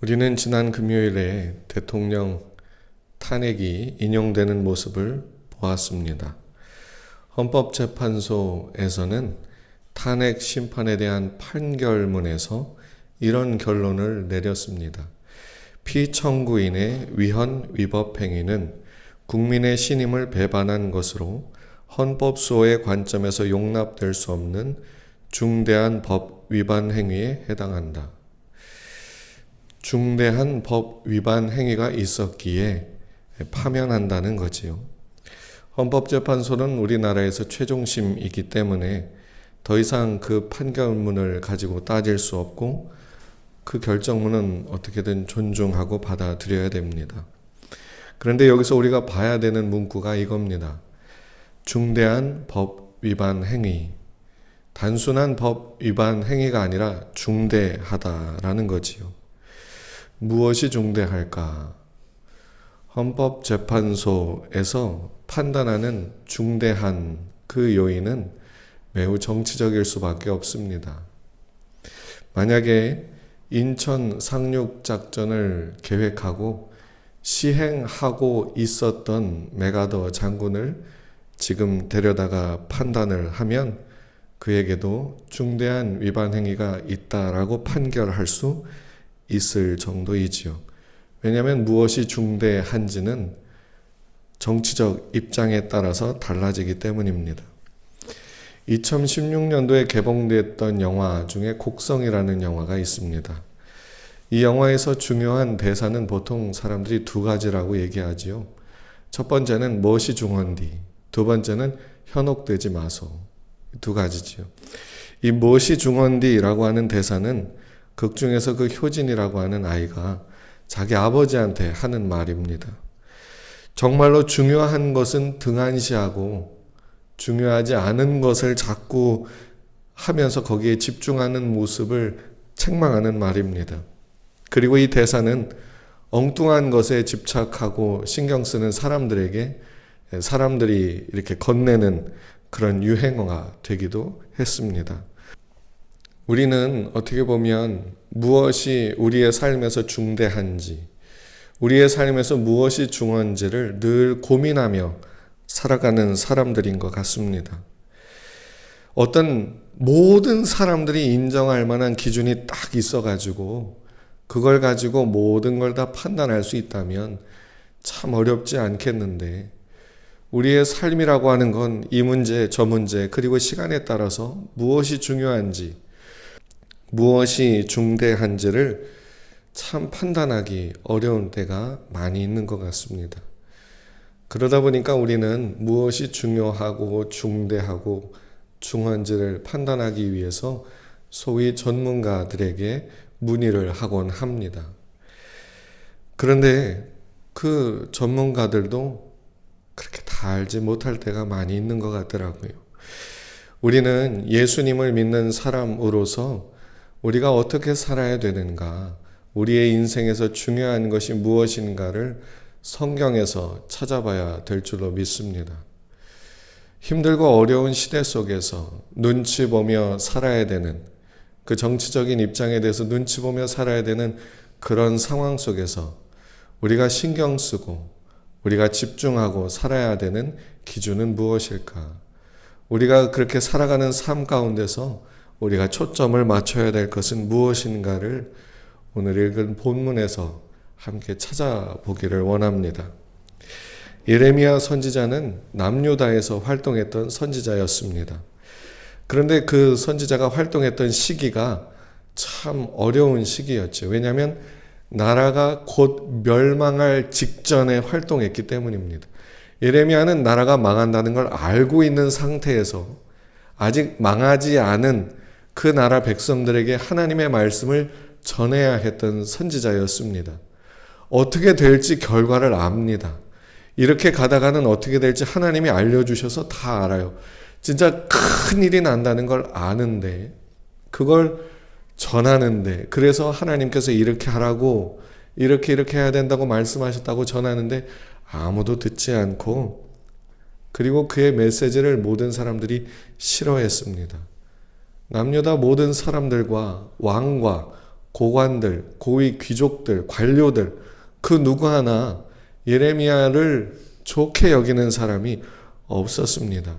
우리는 지난 금요일에 대통령 탄핵이 인용되는 모습을 보았습니다. 헌법재판소에서는 탄핵 심판에 대한 판결문에서 이런 결론을 내렸습니다. 피청구인의 위헌 위법 행위는 국민의 신임을 배반한 것으로 헌법소의 관점에서 용납될 수 없는 중대한 법 위반 행위에 해당한다. 중대한 법 위반 행위가 있었기에 파면한다는 거지요. 헌법재판소는 우리나라에서 최종심이기 때문에 더 이상 그 판결문을 가지고 따질 수 없고 그 결정문은 어떻게든 존중하고 받아들여야 됩니다. 그런데 여기서 우리가 봐야 되는 문구가 이겁니다. 중대한 법 위반 행위. 단순한 법 위반 행위가 아니라 중대하다라는 거지요. 무엇이 중대할까? 헌법재판소에서 판단하는 중대한 그 요인은 매우 정치적일 수밖에 없습니다. 만약에 인천 상륙작전을 계획하고 시행하고 있었던 메가더 장군을 지금 데려다가 판단을 하면 그에게도 중대한 위반 행위가 있다라고 판결할 수 있을 정도이지요. 왜냐하면 무엇이 중대한지는 정치적 입장에 따라서 달라지기 때문입니다. 2016년도에 개봉됐던 영화 중에 곡성이라는 영화가 있습니다. 이 영화에서 중요한 대사는 보통 사람들이 두 가지라고 얘기하지요. 첫 번째는 멋이 중헌디, 두 번째는 현혹되지 마소. 두 가지지요. 이 멋이 중헌디라고 하는 대사는 극 중에서 그 효진이라고 하는 아이가 자기 아버지한테 하는 말입니다. 정말로 중요한 것은 등한시하고 중요하지 않은 것을 자꾸 하면서 거기에 집중하는 모습을 책망하는 말입니다. 그리고 이 대사는 엉뚱한 것에 집착하고 신경 쓰는 사람들에게 사람들이 이렇게 건네는 그런 유행어가 되기도 했습니다. 우리는 어떻게 보면 무엇이 우리의 삶에서 중대한지, 우리의 삶에서 무엇이 중요한지를 늘 고민하며 살아가는 사람들인 것 같습니다. 어떤 모든 사람들이 인정할 만한 기준이 딱 있어가지고 그걸 가지고 모든 걸 다 판단할 수 있다면 참 어렵지 않겠는데 우리의 삶이라고 하는 건 이 문제, 저 문제, 그리고 시간에 따라서 무엇이 중요한지, 무엇이 중대한지를 참 판단하기 어려운 때가 많이 있는 것 같습니다. 그러다 보니까 우리는 무엇이 중요하고 중대하고 중요한지를 판단하기 위해서 소위 전문가들에게 문의를 하곤 합니다. 그런데 그 전문가들도 그렇게 다 알지 못할 때가 많이 있는 것 같더라고요. 우리는 예수님을 믿는 사람으로서 우리가 어떻게 살아야 되는가, 우리의 인생에서 중요한 것이 무엇인가를 성경에서 찾아봐야 될 줄로 믿습니다. 힘들고 어려운 시대 속에서 눈치 보며 살아야 되는, 그 정치적인 입장에 대해서 눈치 보며 살아야 되는 그런 상황 속에서 우리가 신경 쓰고 우리가 집중하고 살아야 되는 기준은 무엇일까? 우리가 그렇게 살아가는 삶 가운데서 우리가 초점을 맞춰야 될 것은 무엇인가를 오늘 읽은 본문에서 함께 찾아보기를 원합니다. 예레미야 선지자는 남유다에서 활동했던 선지자였습니다. 그런데 그 선지자가 활동했던 시기가 참 어려운 시기였죠. 왜냐하면 나라가 곧 멸망할 직전에 활동했기 때문입니다. 예레미야는 나라가 망한다는 걸 알고 있는 상태에서 아직 망하지 않은 그 나라 백성들에게 하나님의 말씀을 전해야 했던 선지자였습니다. 어떻게 될지 결과를 압니다. 이렇게 가다가는 어떻게 될지 하나님이 알려주셔서 다 알아요. 진짜 큰 일이 난다는 걸 아는데 그걸 전하는데, 그래서 하나님께서 이렇게 하라고 이렇게 해야 된다고 말씀하셨다고 전하는데 아무도 듣지 않고, 그리고 그의 메시지를 모든 사람들이 싫어했습니다. 남유다 모든 사람들과 왕과 고관들, 고위 귀족들, 관료들 그 누구 하나 예레미야를 좋게 여기는 사람이 없었습니다.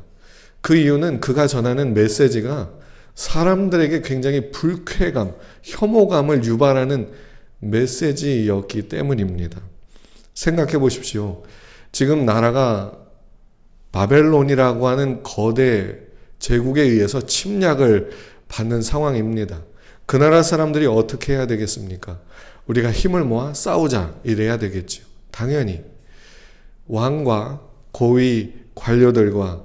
그 이유는 그가 전하는 메시지가 사람들에게 굉장히 불쾌감, 혐오감을 유발하는 메시지였기 때문입니다. 생각해 보십시오. 지금 나라가 바벨론이라고 하는 거대 제국에 의해서 침략을 받는 상황입니다. 그 나라 사람들이 어떻게 해야 되겠습니까? 우리가 힘을 모아 싸우자 이래야 되겠죠. 당연히 왕과 고위 관료들과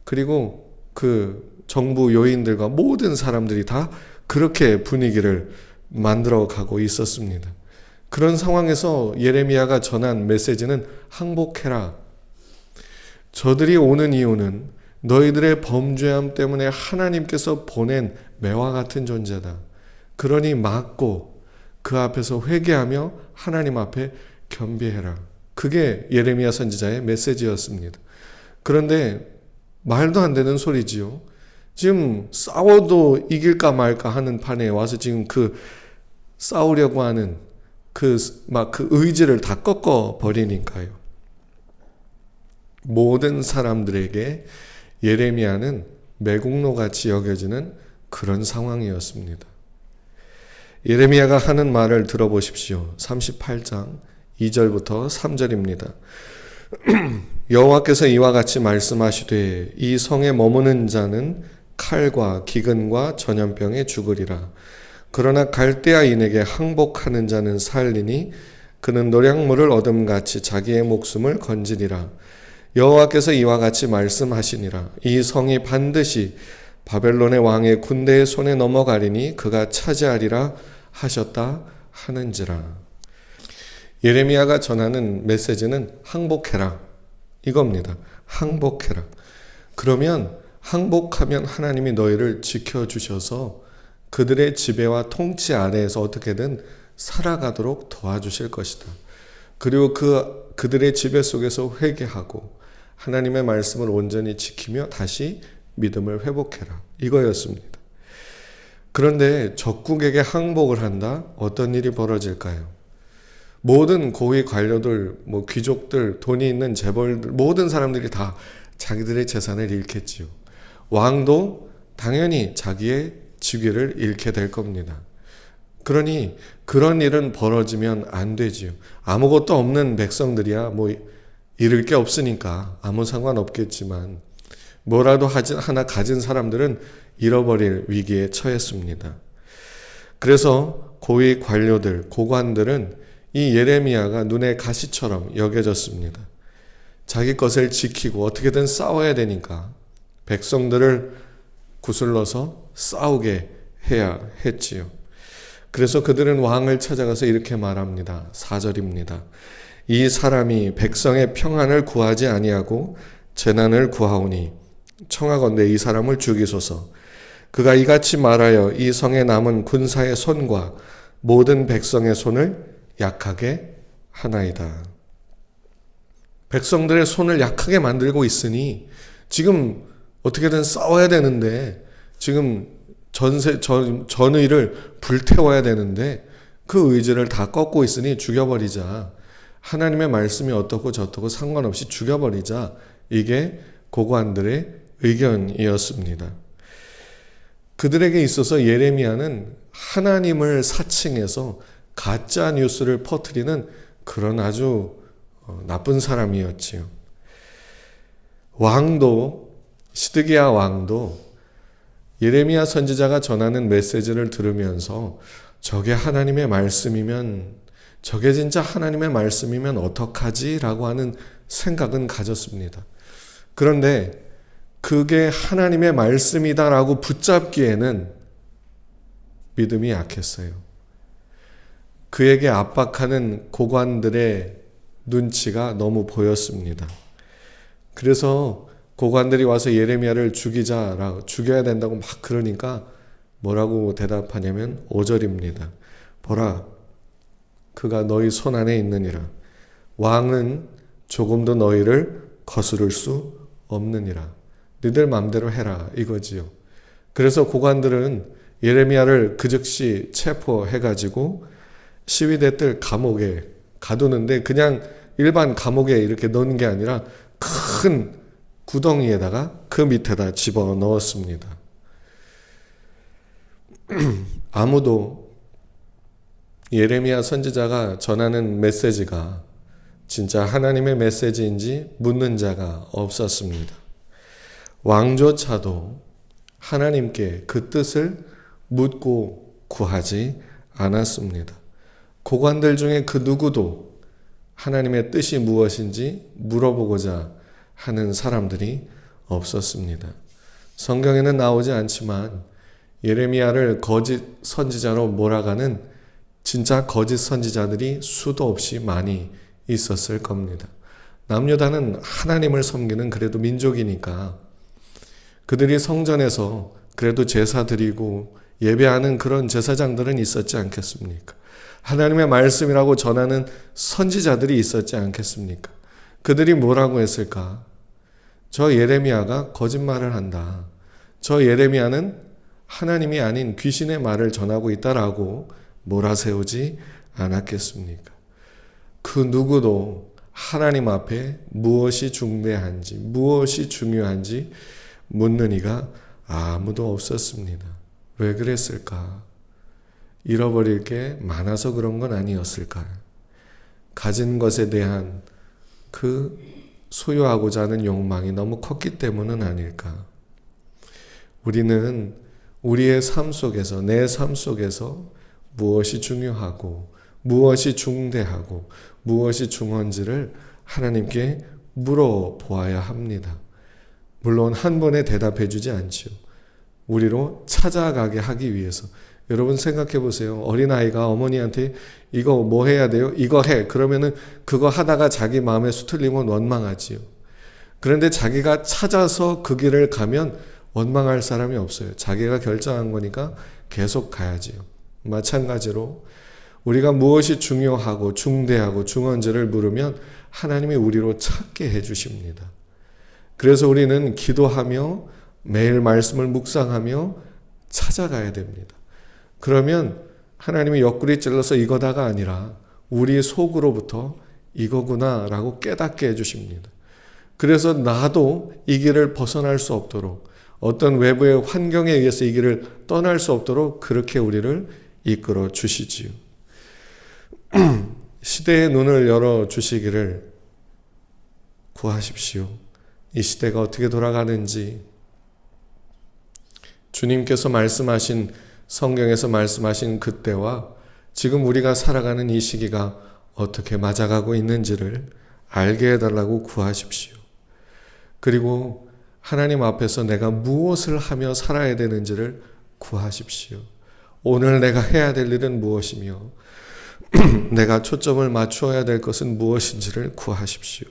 그리고 그 정부 요인들과 모든 사람들이 다 그렇게 분위기를 만들어 가고 있었습니다. 그런 상황에서 예레미야가 전한 메시지는 항복해라. 저들이 오는 이유는 너희들의 범죄함 때문에 하나님께서 보낸 매와 같은 존재다. 그러니 막고 그 앞에서 회개하며 하나님 앞에 겸비해라. 그게 예레미야 선지자의 메시지였습니다. 그런데 말도 안 되는 소리지요. 지금 싸워도 이길까 말까 하는 판에 와서 지금 그 싸우려고 하는 그 의지를 다 꺾어 버리니까요. 모든 사람들에게 예레미야는 매국노같이 여겨지는 그런 상황이었습니다. 예레미야가 하는 말을 들어보십시오. 38장 2절부터 3절입니다. 여호와께서 이와 같이 말씀하시되 이 성에 머무는 자는 칼과 기근과 전염병에 죽으리라. 그러나 갈대아인에게 항복하는 자는 살리니 그는 노량물을 얻음같이 자기의 목숨을 건지리라. 여호와께서 이와 같이 말씀하시니라. 이 성이 반드시 바벨론의 왕의 군대의 손에 넘어가리니 그가 차지하리라 하셨다 하는지라. 예레미야가 전하는 메시지는 항복해라 이겁니다. 항복해라. 그러면 항복하면 하나님이 너희를 지켜주셔서 그들의 지배와 통치 아래에서 어떻게든 살아가도록 도와주실 것이다. 그리고 그들의 지배 속에서 회개하고 하나님의 말씀을 온전히 지키며 다시 믿음을 회복해라. 이거였습니다. 그런데 적국에게 항복을 한다? 어떤 일이 벌어질까요? 모든 고위 관료들, 귀족들, 돈이 있는 재벌들, 모든 사람들이 다 자기들의 재산을 잃겠지요. 왕도 당연히 자기의 직위를 잃게 될 겁니다. 그러니 그런 일은 벌어지면 안 되지요. 아무것도 없는 백성들이야 잃을 게 없으니까 아무 상관없겠지만 뭐라도 하나 가진 사람들은 잃어버릴 위기에 처했습니다. 그래서 고위 관료들, 고관들은 이 예레미야가 눈의 가시처럼 여겨졌습니다. 자기 것을 지키고 어떻게든 싸워야 되니까 백성들을 구슬러서 싸우게 해야 했지요. 그래서 그들은 왕을 찾아가서 이렇게 말합니다. 4절입니다. 이 사람이 백성의 평안을 구하지 아니하고 재난을 구하오니 청하건대 이 사람을 죽이소서. 그가 이같이 말하여 이 성에 남은 군사의 손과 모든 백성의 손을 약하게 하나이다. 백성들의 손을 약하게 만들고 있으니 지금 어떻게든 싸워야 되는데 지금 전의를 불태워야 되는데 그 의지를 다 꺾고 있으니 죽여버리자. 하나님의 말씀이 어떻고 저떻고 상관없이 죽여버리자. 이게 고관들의 의견이었습니다. 그들에게 있어서 예레미야는 하나님을 사칭해서 가짜 뉴스를 퍼뜨리는 그런 아주 나쁜 사람이었지요. 시드기야 왕도 예레미야 선지자가 전하는 메시지를 들으면서 저게 하나님의 말씀이면, 저게 진짜 하나님의 말씀이면 어떡하지? 라고 하는 생각은 가졌습니다. 그런데 그게 하나님의 말씀이다라고 붙잡기에는 믿음이 약했어요. 그에게 압박하는 고관들의 눈치가 너무 보였습니다. 그래서 고관들이 와서 예레미야를 죽여야 된다고 막 그러니까 뭐라고 대답하냐면 5절입니다. 보라, 그가 너희 손 안에 있느니라. 왕은 조금도 너희를 거스를 수 없느니라. 너희들 마음대로 해라 이거지요. 그래서 고관들은 예레미야를 그 즉시 체포해가지고 시위대들 감옥에 가두는데 그냥 일반 감옥에 이렇게 넣는 게 아니라 큰 구덩이에다가 그 밑에다 집어넣었습니다. 아무도 예레미야 선지자가 전하는 메시지가 진짜 하나님의 메시지인지 묻는 자가 없었습니다. 왕조차도 하나님께 그 뜻을 묻고 구하지 않았습니다. 고관들 중에 그 누구도 하나님의 뜻이 무엇인지 물어보고자 하는 사람들이 없었습니다. 성경에는 나오지 않지만 예레미야를 거짓 선지자로 몰아가는 진짜 거짓 선지자들이 수도 없이 많이 있었을 겁니다. 남유다는 하나님을 섬기는 그래도 민족이니까 그들이 성전에서 그래도 제사 드리고 예배하는 그런 제사장들은 있었지 않겠습니까? 하나님의 말씀이라고 전하는 선지자들이 있었지 않겠습니까? 그들이 뭐라고 했을까? 저 예레미야가 거짓말을 한다. 저 예레미야는 하나님이 아닌 귀신의 말을 전하고 있다라고 몰아세우지 않았겠습니까? 그 누구도 하나님 앞에 무엇이 중대한지, 무엇이 중요한지 묻는 이가 아무도 없었습니다. 왜 그랬을까? 잃어버릴 게 많아서 그런 건 아니었을까요? 가진 것에 대한 그 소유하고자 하는 욕망이 너무 컸기 때문은 아닐까? 우리는 우리의 삶 속에서, 내 삶 속에서 무엇이 중요하고 무엇이 중대하고 무엇이 중요한지를 하나님께 물어보아야 합니다. 물론 한 번에 대답해 주지 않지요. 우리로 찾아가게 하기 위해서. 여러분 생각해 보세요. 어린아이가 어머니한테 이거 뭐 해야 돼요? 이거 해. 그러면은 그거 하다가 자기 마음에 수틀리면 원망하지요. 그런데 자기가 찾아서 그 길을 가면 원망할 사람이 없어요. 자기가 결정한 거니까 계속 가야지요. 마찬가지로 우리가 무엇이 중요하고 중대하고 중요한지를 물으면 하나님이 우리로 찾게 해 주십니다. 그래서 우리는 기도하며 매일 말씀을 묵상하며 찾아가야 됩니다. 그러면 하나님이 옆구리 찔러서 이거다가 아니라 우리 속으로부터 이거구나 라고 깨닫게 해주십니다. 그래서 나도 이 길을 벗어날 수 없도록 어떤 외부의 환경에 의해서 이 길을 떠날 수 없도록 그렇게 우리를 이끌어 주시지요. 시대의 눈을 열어 주시기를 구하십시오. 이 시대가 어떻게 돌아가는지 주님께서 말씀하신 성경에서 말씀하신 그때와 지금 우리가 살아가는 이 시기가 어떻게 맞아가고 있는지를 알게 해달라고 구하십시오. 그리고 하나님 앞에서 내가 무엇을 하며 살아야 되는지를 구하십시오. 오늘 내가 해야 될 일은 무엇이며 내가 초점을 맞추어야 될 것은 무엇인지를 구하십시오.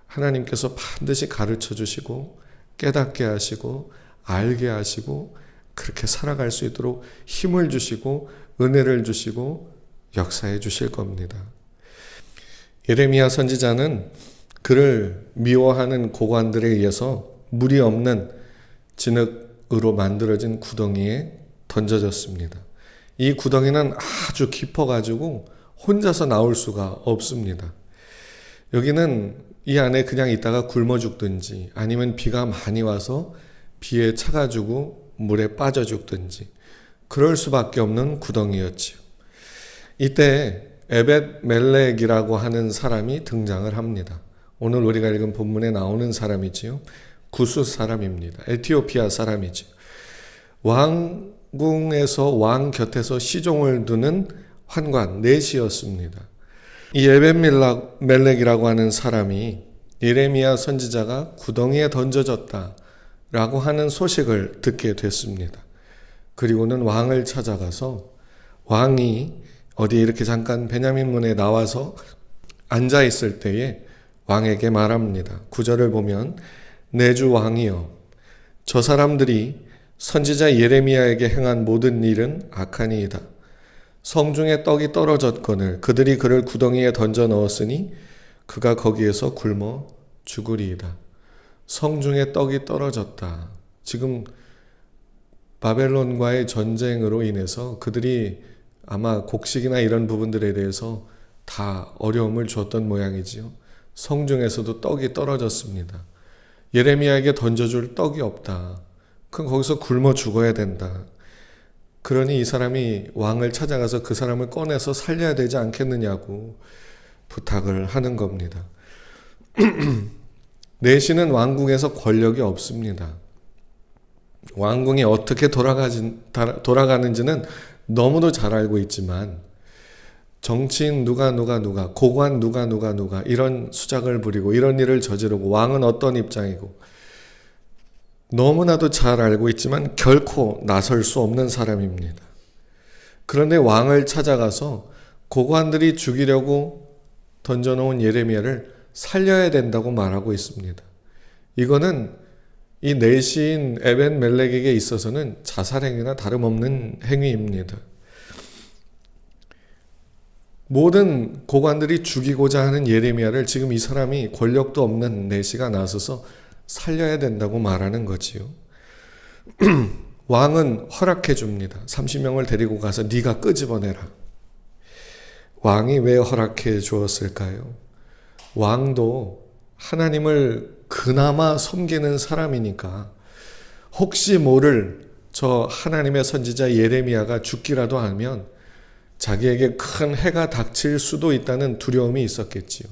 하나님께서 반드시 가르쳐 주시고 깨닫게 하시고 알게 하시고 그렇게 살아갈 수 있도록 힘을 주시고 은혜를 주시고 역사해 주실 겁니다. 예레미야 선지자는 그를 미워하는 고관들에 의해서 물이 없는 진흙으로 만들어진 구덩이에 던져졌습니다. 이 구덩이는 아주 깊어가지고 혼자서 나올 수가 없습니다. 여기는 이 안에 그냥 있다가 굶어 죽든지 아니면 비가 많이 와서 비에 차가지고 물에 빠져 죽든지 그럴 수밖에 없는 구덩이였지요. 이때 에벳 멜렉이라고 하는 사람이 등장을 합니다. 오늘 우리가 읽은 본문에 나오는 사람이지요. 구스 사람입니다. 에티오피아 사람이죠. 왕궁에서 왕 곁에서 시종을 두는 환관 내시였습니다. 이 에벳 멜렉이라고 하는 사람이 예레미야 선지자가 구덩이에 던져졌다라고 하는 소식을 듣게 됐습니다. 그리고는 왕을 찾아가서 왕이 어디 이렇게 잠깐 베냐민 문에 나와서 앉아 있을 때에 왕에게 말합니다. 9절을 보면 내 주 왕이여 저 사람들이 선지자 예레미야에게 행한 모든 일은 악하니이다. 성중에 떡이 떨어졌거늘 그들이 그를 구덩이에 던져 넣었으니 그가 거기에서 굶어 죽으리이다. 성중에 떡이 떨어졌다. 지금 바벨론과의 전쟁으로 인해서 그들이 아마 곡식이나 이런 부분들에 대해서 다 어려움을 줬던 모양이지요. 성중에서도 떡이 떨어졌습니다. 예레미야에게 던져줄 떡이 없다. 그럼 거기서 굶어 죽어야 된다. 그러니 이 사람이 왕을 찾아가서 그 사람을 꺼내서 살려야 되지 않겠느냐고 부탁을 하는 겁니다. 내시는 왕궁에서 권력이 없습니다. 왕궁이 어떻게 돌아가는지는 너무도 잘 알고 있지만 정치인 누가 고관 누가 이런 수작을 부리고 이런 일을 저지르고 왕은 어떤 입장이고 너무나도 잘 알고 있지만 결코 나설 수 없는 사람입니다. 그런데 왕을 찾아가서 고관들이 죽이려고 던져놓은 예레미야를 살려야 된다고 말하고 있습니다. 이거는 이 내시인 에벤멜렉에게 있어서는 자살행위나 다름없는 행위입니다. 모든 고관들이 죽이고자 하는 예레미야를 지금 이 사람이 권력도 없는 내시가 나서서 살려야 된다고 말하는 거지요. 왕은 허락해 줍니다. 30명을 데리고 가서 네가 끄집어내라. 왕이 왜 허락해 주었을까요? 왕도 하나님을 그나마 섬기는 사람이니까 혹시 모를 저 하나님의 선지자 예레미야가 죽기라도 하면 자기에게 큰 해가 닥칠 수도 있다는 두려움이 있었겠지요.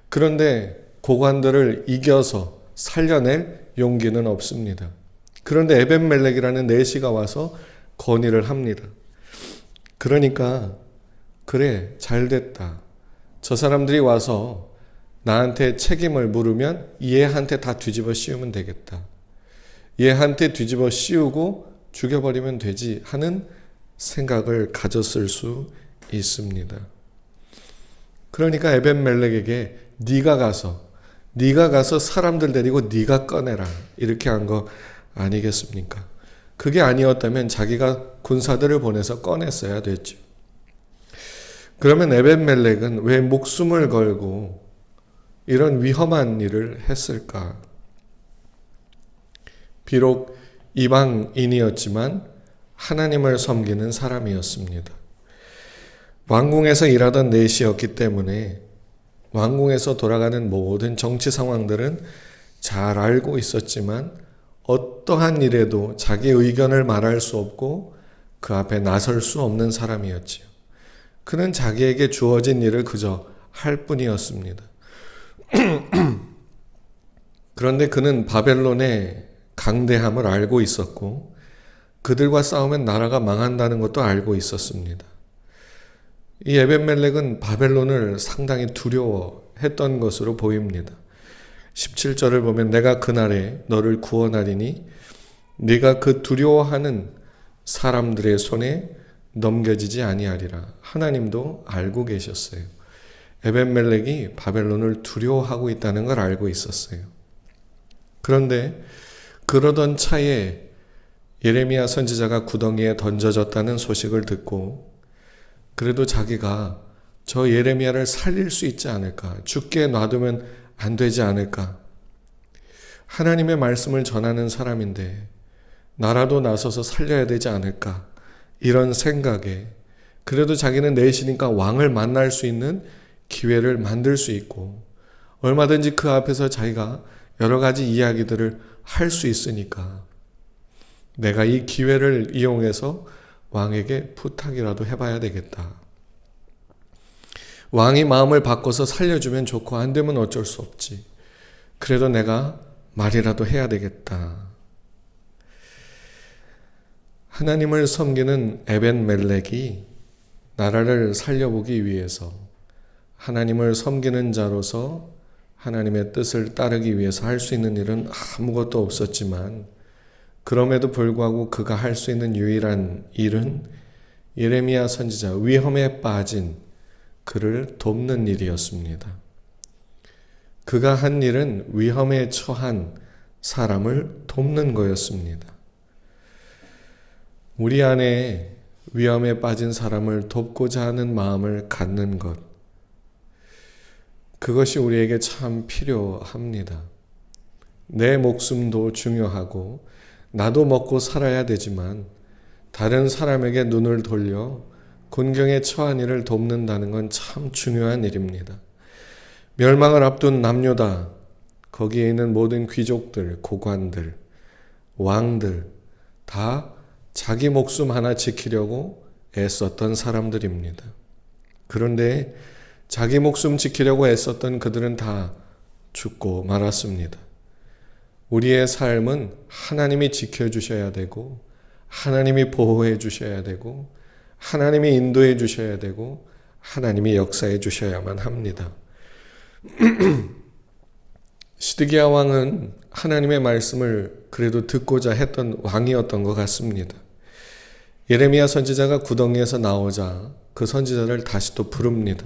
그런데 고관들을 이겨서 살려낼 용기는 없습니다. 그런데 에벤멜렉이라는 내시가 와서 건의를 합니다. 그러니까 그래 잘됐다. 저 사람들이 와서 나한테 책임을 물으면 얘한테 다 뒤집어 씌우면 되겠다. 얘한테 뒤집어 씌우고 죽여버리면 되지 하는 생각을 가졌을 수 있습니다. 그러니까 에벤멜렉에게 네가 가서 사람들 데리고 네가 꺼내라 이렇게 한 거 아니겠습니까? 그게 아니었다면 자기가 군사들을 보내서 꺼냈어야 됐죠. 그러면 에벤멜렉은 왜 목숨을 걸고 이런 위험한 일을 했을까? 비록 이방인이었지만 하나님을 섬기는 사람이었습니다. 왕궁에서 일하던 내시였기 때문에 왕궁에서 돌아가는 모든 정치 상황들은 잘 알고 있었지만 어떠한 일에도 자기 의견을 말할 수 없고 그 앞에 나설 수 없는 사람이었지요. 그는 자기에게 주어진 일을 그저 할 뿐이었습니다. 그런데 그는 바벨론의 강대함을 알고 있었고 그들과 싸우면 나라가 망한다는 것도 알고 있었습니다. 이 에벤멜렉은 바벨론을 상당히 두려워했던 것으로 보입니다. 17절을 보면 내가 그날에 너를 구원하리니 네가 그 두려워하는 사람들의 손에 넘겨지지 아니하리라. 하나님도 알고 계셨어요. 에벤멜렉이 바벨론을 두려워하고 있다는 걸 알고 있었어요. 그런데 그러던 차에 예레미야 선지자가 구덩이에 던져졌다는 소식을 듣고 그래도 자기가 저 예레미야를 살릴 수 있지 않을까? 죽게 놔두면 안 되지 않을까? 하나님의 말씀을 전하는 사람인데 나라도 나서서 살려야 되지 않을까? 이런 생각에 그래도 자기는 내시니까 왕을 만날 수 있는 기회를 만들 수 있고 얼마든지 그 앞에서 자기가 여러 가지 이야기들을 할 수 있으니까 내가 이 기회를 이용해서 왕에게 부탁이라도 해봐야 되겠다. 왕이 마음을 바꿔서 살려주면 좋고 안 되면 어쩔 수 없지. 그래도 내가 말이라도 해야 되겠다. 하나님을 섬기는 에벤멜렉이 나라를 살려보기 위해서 하나님을 섬기는 자로서 하나님의 뜻을 따르기 위해서 할 수 있는 일은 아무것도 없었지만 그럼에도 불구하고 그가 할 수 있는 유일한 일은 예레미야 선지자 위험에 빠진 그를 돕는 일이었습니다. 그가 한 일은 위험에 처한 사람을 돕는 거였습니다. 우리 안에 위험에 빠진 사람을 돕고자 하는 마음을 갖는 것, 그것이 우리에게 참 필요합니다. 내 목숨도 중요하고 나도 먹고 살아야 되지만 다른 사람에게 눈을 돌려 곤경에 처한 이를 돕는다는 건 참 중요한 일입니다. 멸망을 앞둔 남유다, 거기에 있는 모든 귀족들, 고관들, 왕들 다 자기 목숨 하나 지키려고 애썼던 사람들입니다. 그런데 자기 목숨 지키려고 애썼던 그들은 다 죽고 말았습니다. 우리의 삶은 하나님이 지켜주셔야 되고 하나님이 보호해 주셔야 되고 하나님이 인도해 주셔야 되고 하나님이 역사해 주셔야만 합니다. 시드기야 왕은 하나님의 말씀을 그래도 듣고자 했던 왕이었던 것 같습니다. 예레미야 선지자가 구덩이에서 나오자 그 선지자를 다시 또 부릅니다.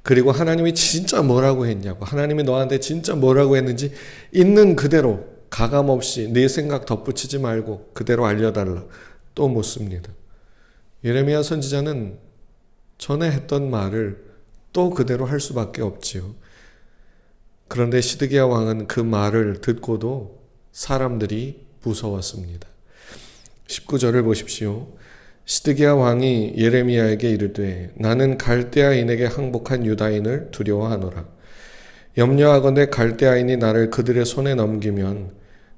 그리고 하나님이 진짜 뭐라고 했냐고, 하나님이 너한테 진짜 뭐라고 했는지 있는 그대로 가감없이 네 생각 덧붙이지 말고 그대로 알려달라 또 묻습니다. 예레미야 선지자는 전에 했던 말을 또 그대로 할 수밖에 없지요. 그런데 시드기야 왕은 그 말을 듣고도 사람들이 무서웠습니다. 19절을 보십시오. 시드기야 왕이 예레미야에게 이르되 나는 갈대아인에게 항복한 유다인을 두려워하노라. 염려하건대 갈대아인이 나를 그들의 손에 넘기면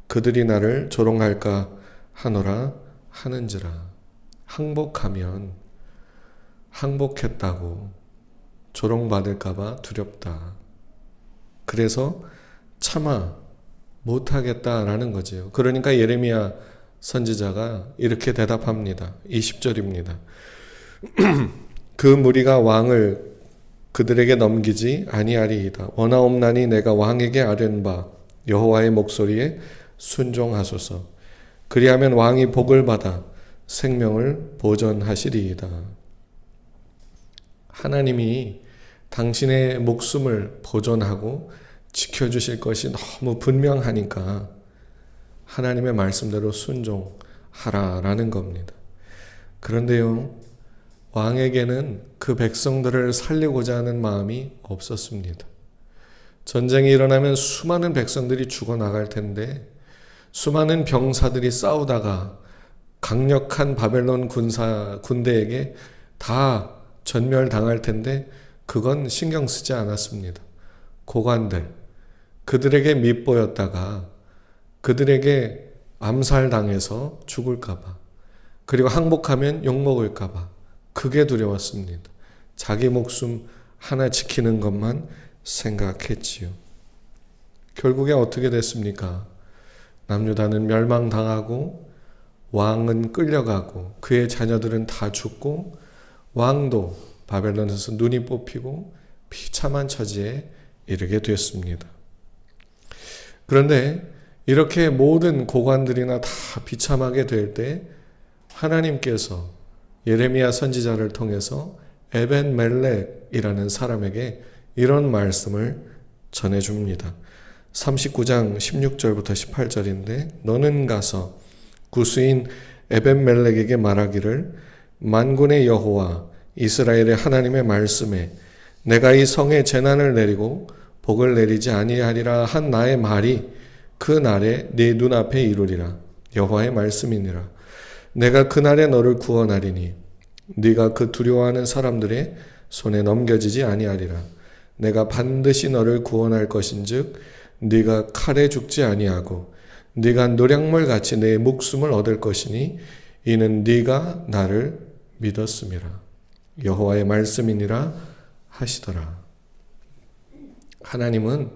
그들이 나를 조롱할까 하노라 하는지라. 항복하면 항복했다고 조롱받을까봐 두렵다. 그래서 참아 못하겠다라는 거지요. 그러니까 예레미야 선지자가 이렇게 대답합니다. 20절입니다. 그 무리가 왕을 그들에게 넘기지 아니하리이다. 원하옵나니 내가 왕에게 아뢰는 바 여호와의 목소리에 순종하소서. 그리하면 왕이 복을 받아 생명을 보전하시리이다. 하나님이 당신의 목숨을 보존하고 지켜주실 것이 너무 분명하니까 하나님의 말씀대로 순종하라라는 겁니다. 그런데요, 왕에게는 그 백성들을 살리고자 하는 마음이 없었습니다. 전쟁이 일어나면 수많은 백성들이 죽어나갈 텐데 수많은 병사들이 싸우다가 강력한 바벨론 군대에게 다 전멸당할 텐데 그건 신경 쓰지 않았습니다. 고관들, 그들에게 밉보였다가 그들에게 암살당해서 죽을까봐, 그리고 항복하면 욕먹을까봐 그게 두려웠습니다. 자기 목숨 하나 지키는 것만 생각했지요. 결국에 어떻게 됐습니까? 남유다는 멸망당하고 왕은 끌려가고 그의 자녀들은 다 죽고 왕도 바벨론에서 눈이 뽑히고 비참한 처지에 이르게 됐습니다. 그런데 이렇게 모든 고관들이나 다 비참하게 될 때 하나님께서 예레미야 선지자를 통해서 에벤멜렉이라는 사람에게 이런 말씀을 전해줍니다. 39장 16절부터 18절인데 너는 가서 구스인 에벤멜렉에게 말하기를 만군의 여호와 이스라엘의 하나님의 말씀에 내가 이 성에 재난을 내리고 복을 내리지 아니하리라 한 나의 말이 그 날에 네 눈앞에 이루리라. 여호와의 말씀이니라. 내가 그날에 너를 구원하리니 네가 그 두려워하는 사람들의 손에 넘겨지지 아니하리라. 내가 반드시 너를 구원할 것인즉 네가 칼에 죽지 아니하고 네가 노략물같이 내 목숨을 얻을 것이니 이는 네가 나를 믿었음이라. 여호와의 말씀이니라 하시더라. 하나님은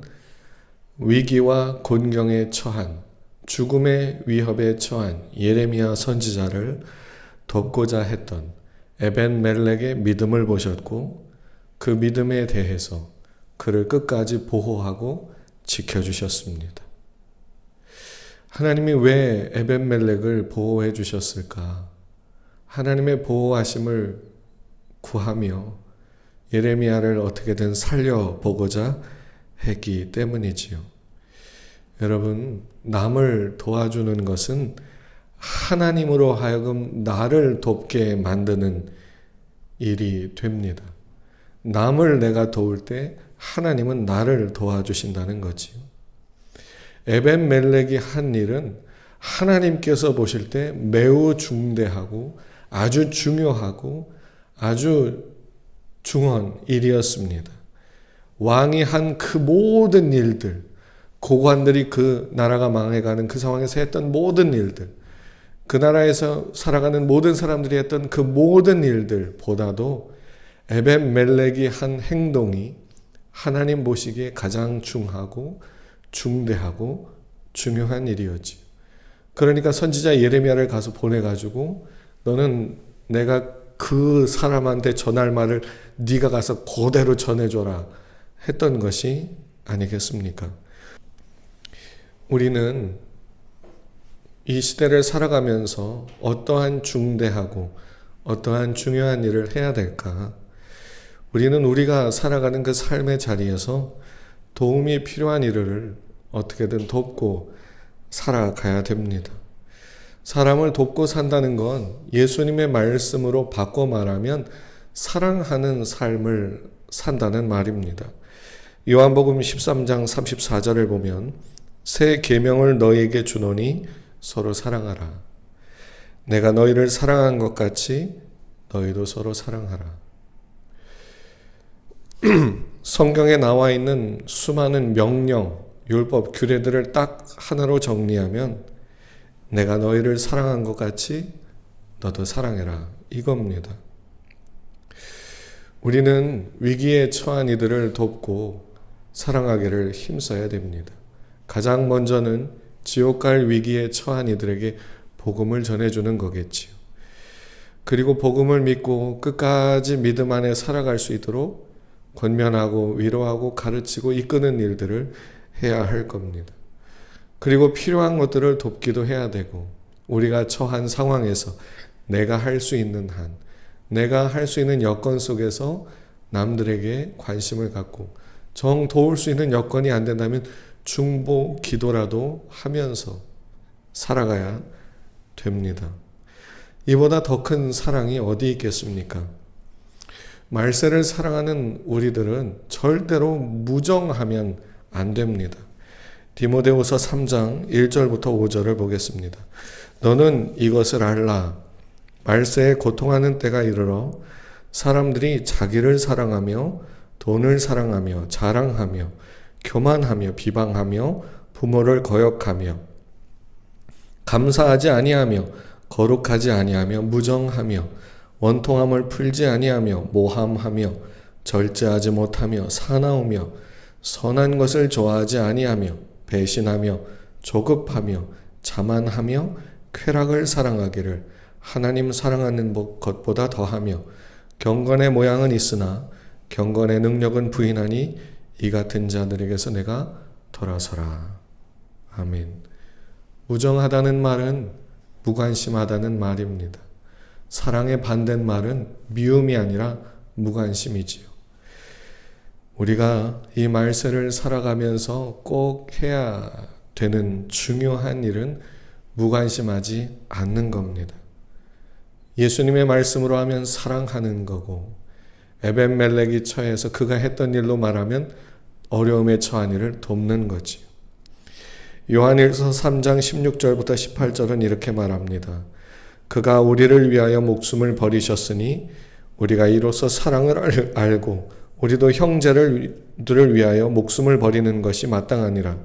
위기와 곤경에 처한, 죽음의 위협에 처한 예레미야 선지자를 돕고자 했던 에벤멜렉의 믿음을 보셨고 그 믿음에 대해서 그를 끝까지 보호하고 지켜주셨습니다. 하나님이 왜 에벤멜렉을 보호해 주셨을까? 하나님의 보호하심을 구하며 예레미야를 어떻게든 살려보고자 했기 때문이지요. 여러분, 남을 도와주는 것은 하나님으로 하여금 나를 돕게 만드는 일이 됩니다. 남을 내가 도울 때 하나님은 나를 도와주신다는 거지요. 에벤멜렉이 한 일은 하나님께서 보실 때 매우 중대하고 아주 중요하고 아주 중요한 일이었습니다. 왕이 한 그 모든 일들, 고관들이 그 나라가 망해가는 그 상황에서 했던 모든 일들, 그 나라에서 살아가는 모든 사람들이 했던 그 모든 일들보다도 에벤멜렉이 한 행동이 하나님 보시기에 가장 중하고 중대하고 중요한 일이었지. 그러니까 선지자 예레미야를 가서 보내가지고 너는 내가 그 사람한테 전할 말을 네가 가서 그대로 전해줘라 했던 것이 아니겠습니까? 우리는 이 시대를 살아가면서 어떠한 중대하고 어떠한 중요한 일을 해야 될까? 우리는 우리가 살아가는 그 삶의 자리에서 도움이 필요한 일을 어떻게든 돕고 살아가야 됩니다. 사람을 돕고 산다는 건 예수님의 말씀으로 바꿔 말하면 사랑하는 삶을 산다는 말입니다. 요한복음 13장 34절을 보면 새 계명을 너희에게 주노니 서로 사랑하라. 내가 너희를 사랑한 것 같이 너희도 서로 사랑하라. 성경에 나와 있는 수많은 명령, 율법, 규례들을 딱 하나로 정리하면 내가 너희를 사랑한 것 같이 너도 사랑해라. 이겁니다. 우리는 위기에 처한 이들을 돕고 사랑하기를 힘써야 됩니다. 가장 먼저는 지옥 갈 위기에 처한 이들에게 복음을 전해주는 거겠지요. 그리고 복음을 믿고 끝까지 믿음 안에 살아갈 수 있도록 권면하고 위로하고 가르치고 이끄는 일들을 해야 할 겁니다. 그리고 필요한 것들을 돕기도 해야 되고 우리가 처한 상황에서 내가 할 수 있는 한, 내가 할 수 있는 여건 속에서 남들에게 관심을 갖고 정 도울 수 있는 여건이 안 된다면 중보 기도라도 하면서 살아가야 됩니다. 이보다 더 큰 사랑이 어디 있겠습니까? 말세를 사랑하는 우리들은 절대로 무정하면 안 됩니다. 디모데후서 3장 1절부터 5절을 보겠습니다. 너는 이것을 알라. 말세에 고통하는 때가 이르러 사람들이 자기를 사랑하며 돈을 사랑하며 자랑하며 교만하며 비방하며 부모를 거역하며 감사하지 아니하며 거룩하지 아니하며 무정하며 원통함을 풀지 아니하며 모함하며 절제하지 못하며 사나우며 선한 것을 좋아하지 아니하며 배신하며 조급하며 자만하며 쾌락을 사랑하기를 하나님 사랑하는 것보다 더하며 경건의 모양은 있으나 경건의 능력은 부인하니 이 같은 자들에게서 내가 돌아서라. 아멘. 무정하다는 말은 무관심하다는 말입니다. 사랑의 반대말은 미움이 아니라 무관심이지요. 우리가 이 말세를 살아가면서 꼭 해야 되는 중요한 일은 무관심하지 않는 겁니다. 예수님의 말씀으로 하면 사랑하는 거고 에벤멜렉이 처해서 그가 했던 일로 말하면 어려움에 처한 이를 돕는 거지요. 요한일서 3장 16절부터 18절은 이렇게 말합니다. 그가 우리를 위하여 목숨을 버리셨으니 우리가 이로써 사랑을 알고 우리도 형제들을 위하여 목숨을 버리는 것이 마땅하니라.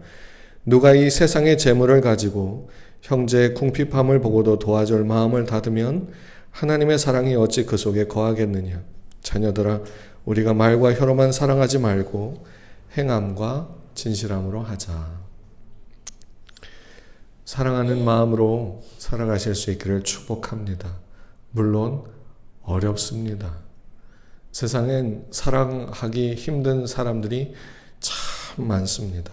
누가 이 세상의 재물을 가지고 형제의 궁핍함을 보고도 도와줄 마음을 닫으면 하나님의 사랑이 어찌 그 속에 거하겠느냐. 자녀들아, 우리가 말과 혀로만 사랑하지 말고 행함과 진실함으로 하자. 사랑하는 마음으로 살아가실 수 있기를 축복합니다. 물론 어렵습니다. 세상엔 사랑하기 힘든 사람들이 참 많습니다.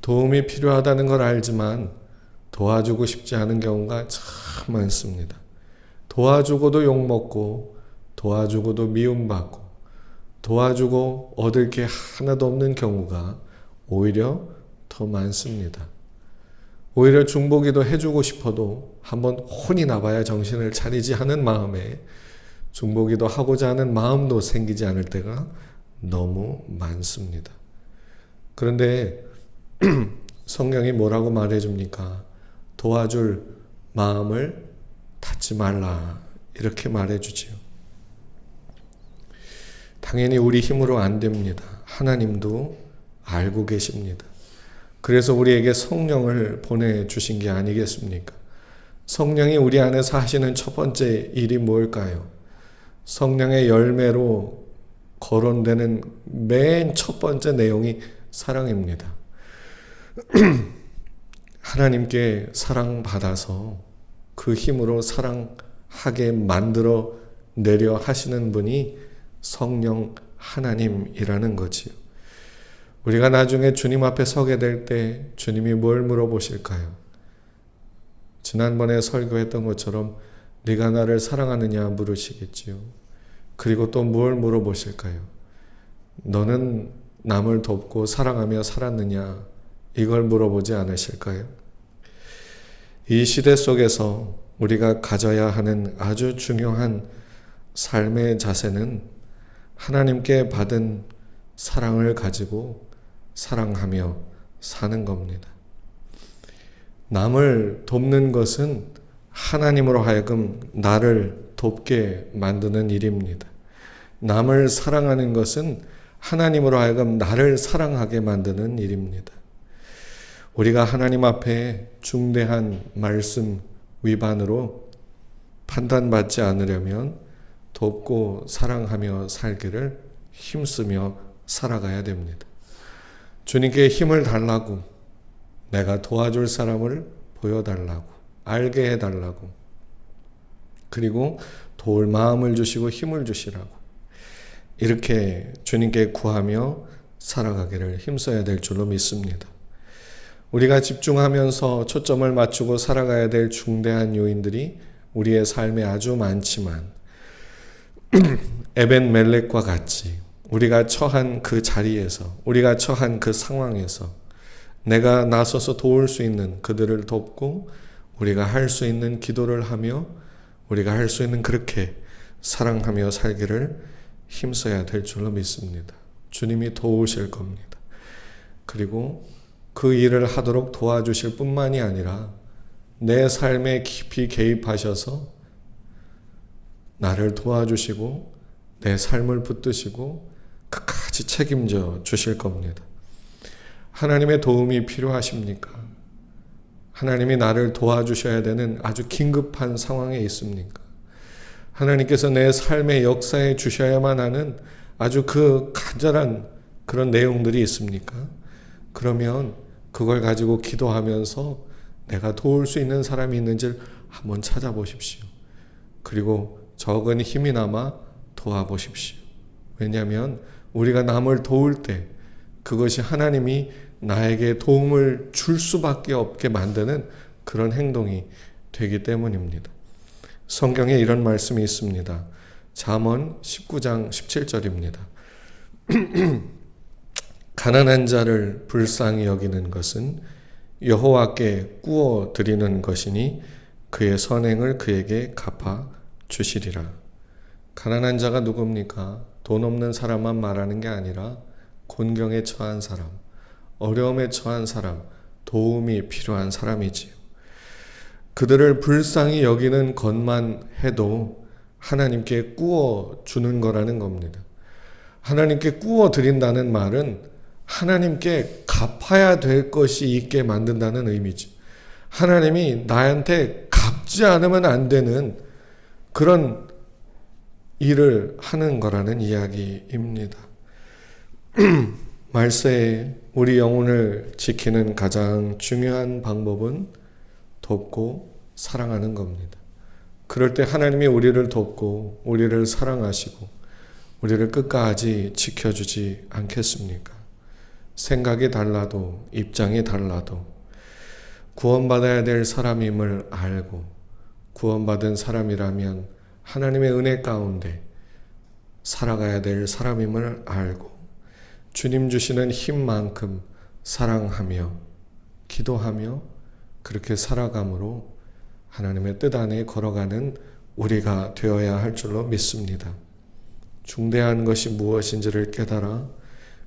도움이 필요하다는 걸 알지만 도와주고 싶지 않은 경우가 참 많습니다. 도와주고도 욕먹고 도와주고도 미움받고 도와주고 얻을 게 하나도 없는 경우가 오히려 더 많습니다. 오히려 중보기도 해주고 싶어도 한번 혼이 나봐야 정신을 차리지 하는 마음에 중보기도 하고자 하는 마음도 생기지 않을 때가 너무 많습니다. 그런데 성경이 뭐라고 말해줍니까? 도와줄 마음을 닫지 말라 이렇게 말해주지요. 당연히 우리 힘으로 안 됩니다. 하나님도 알고 계십니다. 그래서 우리에게 성령을 보내주신 게 아니겠습니까? 성령이 우리 안에서 하시는 첫 번째 일이 뭘까요? 성령의 열매로 거론되는 맨 첫 번째 내용이 사랑입니다. 하나님께 사랑받아서 그 힘으로 사랑하게 만들어 내려 하시는 분이 성령 하나님이라는 거지요. 우리가 나중에 주님 앞에 서게 될 때 주님이 뭘 물어보실까요? 지난번에 설교했던 것처럼 네가 나를 사랑하느냐 물으시겠지요. 그리고 또 뭘 물어보실까요? 너는 남을 돕고 사랑하며 살았느냐? 이걸 물어보지 않으실까요? 이 시대 속에서 우리가 가져야 하는 아주 중요한 삶의 자세는 하나님께 받은 사랑을 가지고 사랑하며 사는 겁니다. 남을 돕는 것은 하나님으로 하여금 나를 돕게 만드는 일입니다. 남을 사랑하는 것은 하나님으로 하여금 나를 사랑하게 만드는 일입니다. 우리가 하나님 앞에 중대한 말씀 위반으로 판단받지 않으려면 돕고 사랑하며 살기를 힘쓰며 살아가야 됩니다. 주님께 힘을 달라고, 내가 도와줄 사람을 보여달라고, 알게 해달라고, 그리고 도울 마음을 주시고 힘을 주시라고, 이렇게 주님께 구하며 살아가기를 힘써야 될 줄로 믿습니다. 우리가 집중하면서 초점을 맞추고 살아가야 될 중대한 요인들이 우리의 삶에 아주 많지만 에벤멜렉과 같이 우리가 처한 그 자리에서, 우리가 처한 그 상황에서 내가 나서서 도울 수 있는 그들을 돕고 우리가 할 수 있는 기도를 하며 우리가 할 수 있는 그렇게 사랑하며 살기를 힘써야 될 줄로 믿습니다. 주님이 도우실 겁니다. 그리고 그 일을 하도록 도와주실 뿐만이 아니라 내 삶에 깊이 개입하셔서 나를 도와주시고 내 삶을 붙드시고 끝까지 책임져 주실 겁니다. 하나님의 도움이 필요하십니까? 하나님이 나를 도와주셔야 되는 아주 긴급한 상황에 있습니까? 하나님께서 내 삶의 역사에 주셔야만 하는 아주 그 간절한 그런 내용들이 있습니까? 그러면 그걸 가지고 기도하면서 내가 도울 수 있는 사람이 있는지를 한번 찾아보십시오. 그리고 적은 힘이나마 도와보십시오. 왜냐하면 우리가 남을 도울 때 그것이 하나님이 나에게 도움을 줄 수밖에 없게 만드는 그런 행동이 되기 때문입니다. 성경에 이런 말씀이 있습니다. 잠언 19장 17절입니다. 가난한 자를 불쌍히 여기는 것은 여호와께 꾸어 드리는 것이니 그의 선행을 그에게 갚아 주시리라. 가난한 자가 누굽니까? 돈 없는 사람만 말하는 게 아니라 곤경에 처한 사람, 어려움에 처한 사람, 도움이 필요한 사람이지요. 그들을 불쌍히 여기는 것만 해도 하나님께 꾸어 주는 거라는 겁니다. 하나님께 꾸어 드린다는 말은 하나님께 갚아야 될 것이 있게 만든다는 의미죠. 하나님이 나한테 갚지 않으면 안 되는 그런 일을 하는 거라는 이야기입니다. 말세에 우리 영혼을 지키는 가장 중요한 방법은 돕고 사랑하는 겁니다. 그럴 때 하나님이 우리를 돕고 우리를 사랑하시고 우리를 끝까지 지켜주지 않겠습니까? 생각이 달라도 입장이 달라도 구원받아야 될 사람임을 알고 구원받은 사람이라면 하나님의 은혜 가운데 살아가야 될 사람임을 알고 주님 주시는 힘만큼 사랑하며 기도하며 그렇게 살아감으로 하나님의 뜻 안에 걸어가는 우리가 되어야 할 줄로 믿습니다. 중대한 것이 무엇인지를 깨달아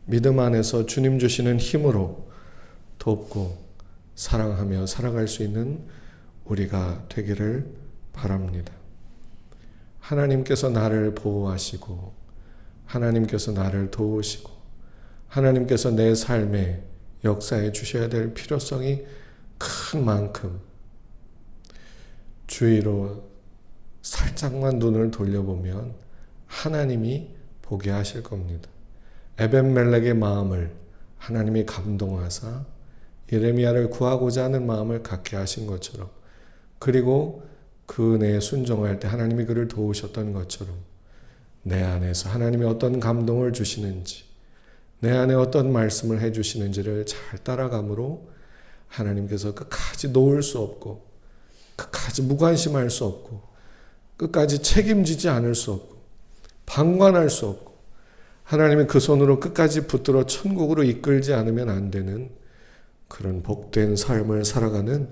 믿음 안에서 주님 주시는 힘으로 돕고 사랑하며 살아갈 수 있는 우리가 되기를 바랍니다. 하나님께서 나를 보호하시고 하나님께서 나를 도우시고 하나님께서 내 삶에 역사해 주셔야 될 필요성이 큰 만큼 주위로 살짝만 눈을 돌려보면 하나님이 보게 하실 겁니다. 에벤멜렉의 마음을 하나님이 감동하사 예레미야를 구하고자 하는 마음을 갖게 하신 것처럼, 그리고 그 은혜에 순종할 때 하나님이 그를 도우셨던 것처럼 내 안에서 하나님이 어떤 감동을 주시는지, 내 안에 어떤 말씀을 해주시는지를 잘 따라감으로 하나님께서 끝까지 놓을 수 없고 끝까지 무관심할 수 없고 끝까지 책임지지 않을 수 없고 방관할 수 없고 하나님이 그 손으로 끝까지 붙들어 천국으로 이끌지 않으면 안 되는 그런 복된 삶을 살아가는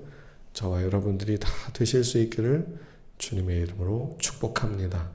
저와 여러분들이 다 되실 수 있기를 주님의 이름으로 축복합니다.